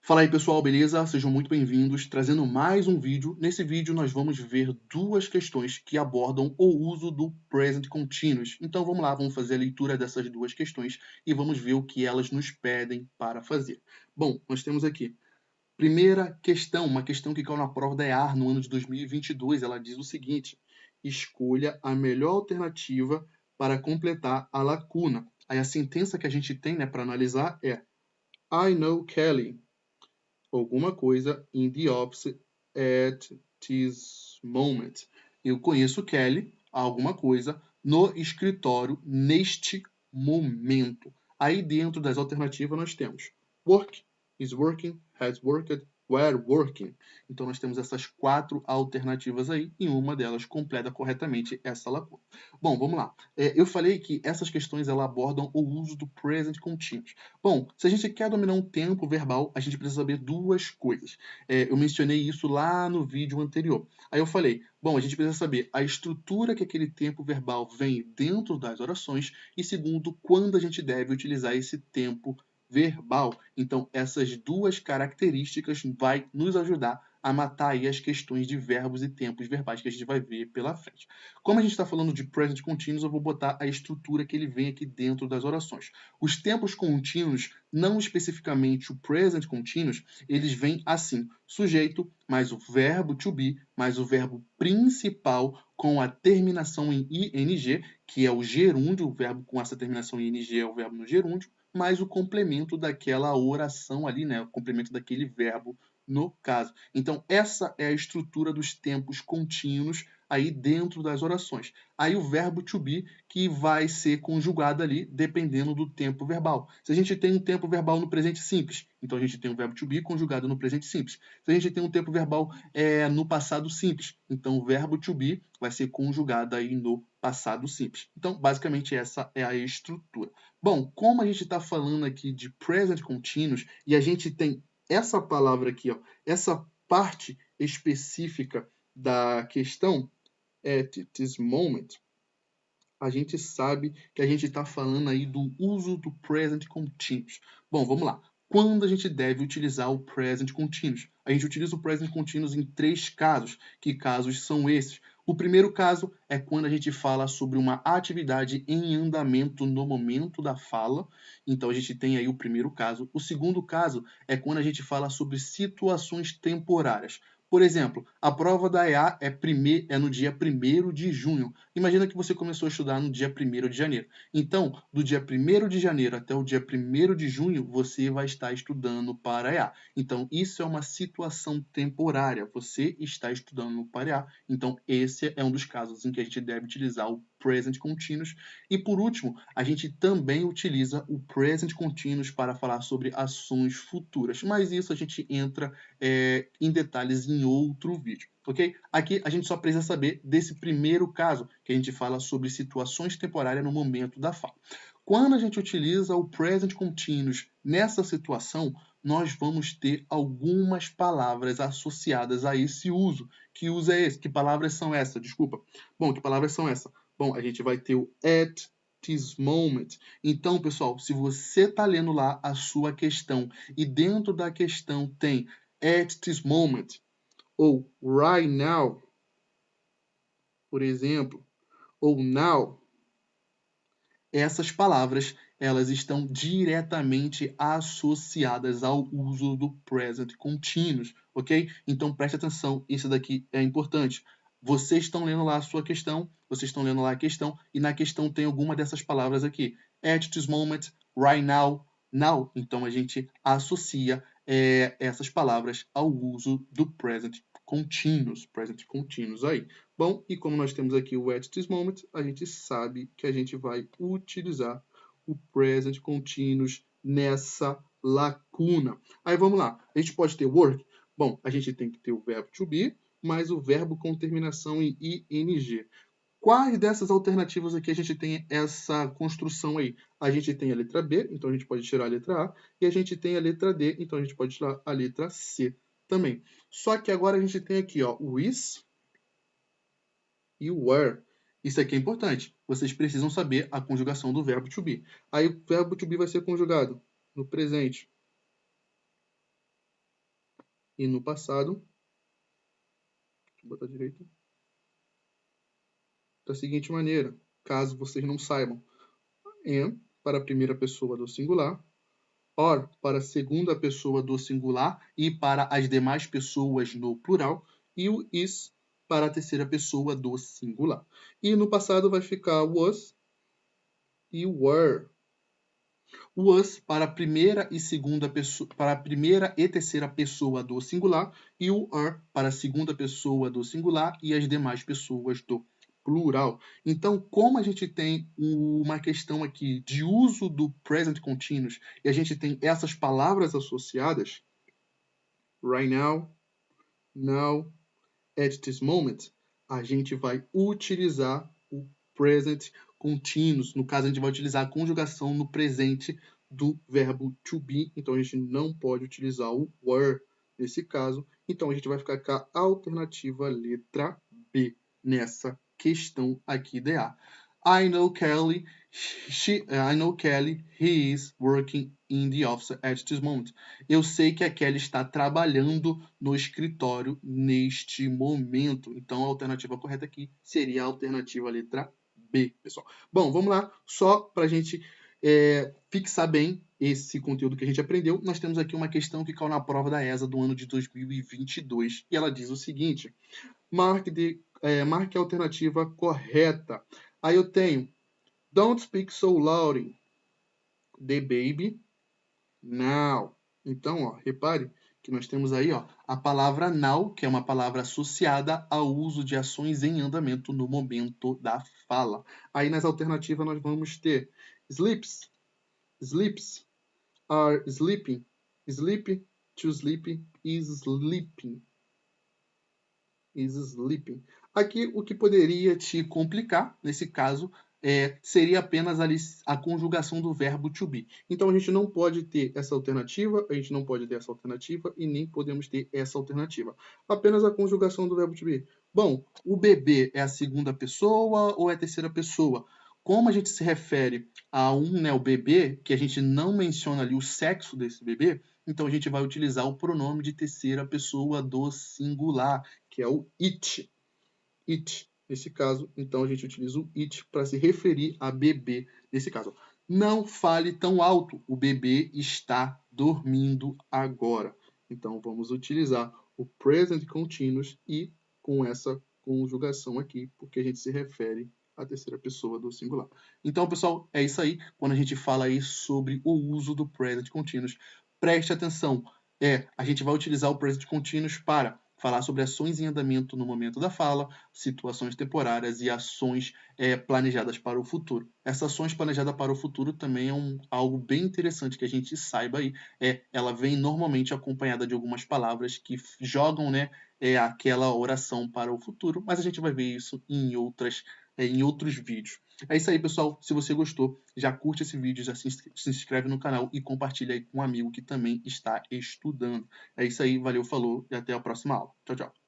Fala aí pessoal, beleza? Sejam muito bem-vindos, trazendo mais um vídeo. Nesse vídeo nós vamos ver duas questões que abordam o uso do Present Continuous. Então vamos lá, vamos fazer a leitura dessas duas questões e vamos ver o que elas nos pedem para fazer. Bom, nós temos aqui, primeira questão, uma questão que caiu na prova da EAR no ano de 2022. Ela diz o seguinte: escolha a melhor alternativa para completar a lacuna. Aí a sentença que a gente tem, para analisar é I know Kelly alguma coisa in the office at this moment. Eu conheço Kelly, alguma coisa, no escritório neste momento. Aí dentro das alternativas nós temos work, is working, has worked, were working. Então nós temos essas quatro alternativas aí e uma delas completa corretamente essa lacuna. Bom, vamos lá. Eu falei que essas questões ela abordam o uso do present continuous. Bom, se a gente quer dominar um tempo verbal, a gente precisa saber duas coisas. Eu mencionei isso lá no vídeo anterior. Aí eu falei, bom, a gente precisa saber a estrutura que aquele tempo verbal vem dentro das orações e, segundo, quando a gente deve utilizar esse tempo verbal. Então, essas duas características vai nos ajudar a matar aí as questões de verbos e tempos verbais que a gente vai ver pela frente. Como a gente está falando de present continuous, eu vou botar a estrutura que ele vem aqui dentro das orações. Os tempos contínuos, não especificamente o present continuous, eles vêm assim: sujeito mais o verbo to be mais o verbo principal com a terminação em ing, que é o gerúndio, o verbo com essa terminação em ing é o verbo no gerúndio, mais o complemento daquela oração ali, né? O complemento daquele verbo no caso. Então, essa é a estrutura dos tempos contínuos aí dentro das orações. Aí o verbo to be que vai ser conjugado ali dependendo do tempo verbal. Se a gente tem um tempo verbal no presente simples, então a gente tem o verbo to be conjugado no presente simples. Se a gente tem um tempo verbal no passado simples, então o verbo to be vai ser conjugado aí no passado simples. Então, basicamente, essa é a estrutura. Bom, como a gente está falando aqui de present continuous e a gente tem essa palavra aqui, ó, essa parte específica da questão, at this moment, a gente sabe que a gente está falando aí do uso do present continuous. Bom, vamos lá. Quando a gente deve utilizar o present continuous? A gente utiliza o present continuous em três casos. Que casos são esses? O primeiro caso é quando a gente fala sobre uma atividade em andamento no momento da fala. Então a gente tem aí o primeiro caso. O segundo caso é quando a gente fala sobre situações temporárias. Por exemplo, a prova da EA é no dia 1º de junho. Imagina que você começou a estudar no dia 1º de janeiro. Então, do dia 1º de janeiro até o dia 1º de junho, você vai estar estudando para a EA. Então, isso é uma situação temporária. Você está estudando para a EA. Então, esse é um dos casos em que a gente deve utilizar o present continuous. E, por último, a gente também utiliza o present continuous para falar sobre ações futuras. Mas isso a gente entra em detalhes em outro vídeo, ok? Aqui a gente só precisa saber desse primeiro caso, que a gente fala sobre situações temporárias no momento da fala. Quando a gente utiliza o present continuous nessa situação, nós vamos ter algumas palavras associadas a esse uso. Que uso é esse? Que palavras são essas? Desculpa. Bom, que palavras são essas? Bom, a gente vai ter o at this moment. Então, pessoal, se você está lendo lá a sua questão e dentro da questão tem at this moment ou right now, por exemplo, ou now, essas palavras elas estão diretamente associadas ao uso do present continuous, ok? Então preste atenção, isso daqui é importante. Vocês estão lendo lá a sua questão, vocês estão lendo lá a questão, e na questão tem alguma dessas palavras aqui. At this moment, right now, now. Então a gente associa essas palavras ao uso do present continuous aí. Bom, e como nós temos aqui o at this moment, a gente sabe que a gente vai utilizar o present continuous nessa lacuna. Aí vamos lá, a gente pode ter work? Bom, a gente tem que ter o verbo to be, mais o verbo com terminação em ing. Quais dessas alternativas aqui a gente tem essa construção aí? A gente tem a letra B, então a gente pode tirar a letra A, e a gente tem a letra D, então a gente pode tirar a letra C também. Só que agora a gente tem aqui, ó, o is e o were. Isso aqui é importante. Vocês precisam saber a conjugação do verbo to be. Aí o verbo to be vai ser conjugado no presente e no passado, deixa eu botar direito, da seguinte maneira, caso vocês não saibam, am para a primeira pessoa do singular, or para a segunda pessoa do singular e para as demais pessoas no plural, e o is para a terceira pessoa do singular. E no passado vai ficar was e were. Was para a primeira e segunda pessoa, para a primeira e terceira pessoa do singular, e o are para a segunda pessoa do singular e as demais pessoas do plural. Então, como a gente tem uma questão aqui de uso do present continuous e a gente tem essas palavras associadas, right now, now, at this moment, a gente vai utilizar o present continuous. No caso, a gente vai utilizar a conjugação no presente do verbo to be. Então, a gente não pode utilizar o were nesse caso. Então, a gente vai ficar com a alternativa letra B nessa questão aqui de A. I know Kelly, he is working in the office at this moment. Eu sei que a Kelly está trabalhando no escritório neste momento. Então, a alternativa correta aqui seria a alternativa letra B, pessoal. Bom, vamos lá. Só para a gente fixar bem esse conteúdo que a gente aprendeu, nós temos aqui uma questão que caiu na prova da ESA do ano de 2022. E ela diz o seguinte: marque a alternativa correta. Aí eu tenho don't speak so loud, the baby now. Então, ó, repare que nós temos aí ó, a palavra now, que é uma palavra associada ao uso de ações em andamento no momento da fala. Aí nas alternativas nós vamos ter sleeps, sleeps, are sleeping, sleep, to sleep, is sleeping. Is sleeping. Aqui, o que poderia te complicar, nesse caso, seria apenas a conjugação do verbo to be. Então, a gente não pode ter essa alternativa, a gente não pode ter essa alternativa e nem podemos ter essa alternativa. Apenas a conjugação do verbo to be. Bom, o bebê é a segunda pessoa ou é a terceira pessoa? Como a gente se refere a o bebê, que a gente não menciona ali o sexo desse bebê, então a gente vai utilizar o pronome de terceira pessoa do singular, que é o it. It, nesse caso, então a gente utiliza o it para se referir a bebê, nesse caso. Não fale tão alto, o bebê está dormindo agora. Então vamos utilizar o present continuous e com essa conjugação aqui, porque a gente se refere à terceira pessoa do singular. Então, pessoal, é isso aí. Quando a gente fala aí sobre o uso do present continuous, preste atenção. A gente vai utilizar o present continuous para falar sobre ações em andamento no momento da fala, situações temporárias e ações planejadas para o futuro. Essas ações planejadas para o futuro também é algo bem interessante que a gente saiba aí. Ela vem normalmente acompanhada de algumas palavras que jogam aquela oração para o futuro, mas a gente vai ver isso em outros vídeos. É isso aí, pessoal. Se você gostou, já curte esse vídeo, já se inscreve no canal e compartilha aí com um amigo que também está estudando. É isso aí, valeu, falou e até a próxima aula. Tchau, tchau.